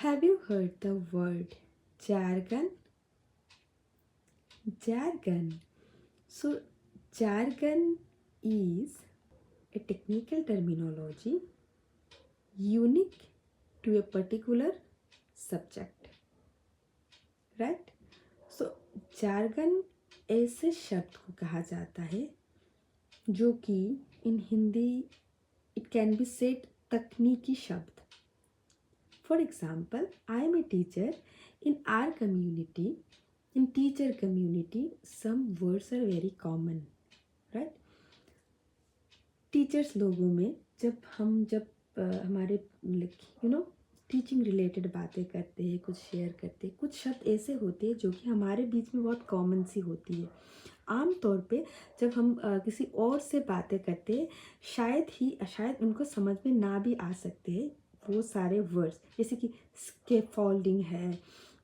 Have you heard the word jargon? Jargon. So, jargon is a technical terminology unique to a particular subject, right? So, jargon ऐसे शब्द को कहा जाता है जो कि in Hindi it can be said तकनीकी शब्द. For example, I am a teacher. In our community, in teacher community, some words are very common, right? Teachers लोगों में जब हमारे टीचिंग रिलेटेड बातें करते हैं, कुछ शेयर करते हैं, कुछ शब्द ऐसे होते हैं जो कि हमारे बीच में बहुत कॉमन सी होती है. आम तौर पे जब हम किसी और से बातें करते हैं शायद उनको समझ में ना भी आ सकते हैं वो सारे वर्ड्स, जैसे कि स्कैफोल्डिंग है,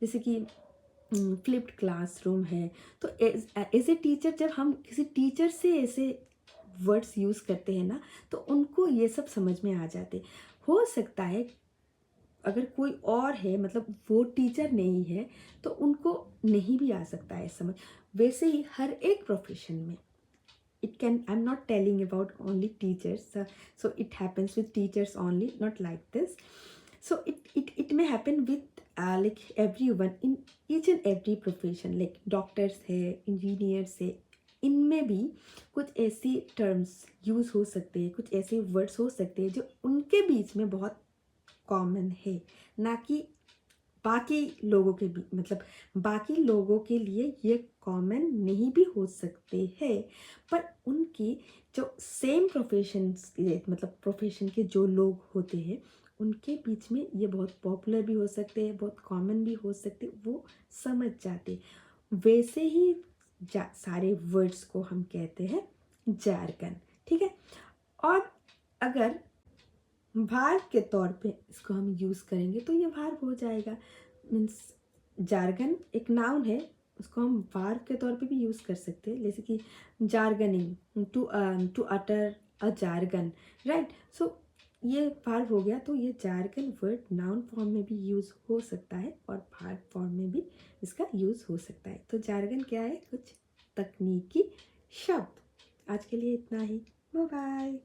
जैसे कि फ्लिप्ड क्लासरूम है. तो एज ए टीचर जब हम किसी टीचर से ऐसे वर्ड्स यूज़ करते हैं ना तो उनको ये सब समझ में आ जाते. हो सकता है अगर कोई और है, मतलब वो टीचर नहीं है, तो उनको नहीं भी आ सकता है समझ. वैसे ही हर एक प्रोफेशन में it can, I'm not telling about only teachers, so it happens with teachers only, not like this. So it may happen with like everyone in each and every profession, like doctors है, engineers है, इनमें भी कुछ ऐसी terms use हो सकते हैं, कुछ ऐसे वर्ड्स हो सकते हैं जो उनके बीच में बहुत कॉमन है, ना कि बाकी लोगों के भी, मतलब बाकी लोगों के लिए ये कॉमन नहीं भी हो सकते हैं, पर उनकी जो सेम मतलब प्रोफेशन के जो लोग होते हैं उनके बीच में ये बहुत पॉपुलर भी हो सकते हैं, बहुत कॉमन भी हो सकते, वो समझ जाते. वैसे ही सारे वर्ड्स को हम कहते हैं जार्गन, ठीक है. और अगर भार्ब के तौर पे इसको हम यूज़ करेंगे तो ये भार्ब हो जाएगा. मीन्स जार्गन एक नाउन है, उसको हम भार्ब के तौर पे भी यूज़ कर सकते हैं, जैसे कि jargoning, to utter a jargon, right. So ये भार्ब हो गया. तो ये जार्गन वर्ड नाउन फॉर्म में भी यूज़ हो सकता है और भार्ब फॉर्म में भी इसका यूज़ हो सकता है. तो जार्गन क्या है? कुछ तकनीकी शब्द. आज के लिए इतना ही. Bye bye.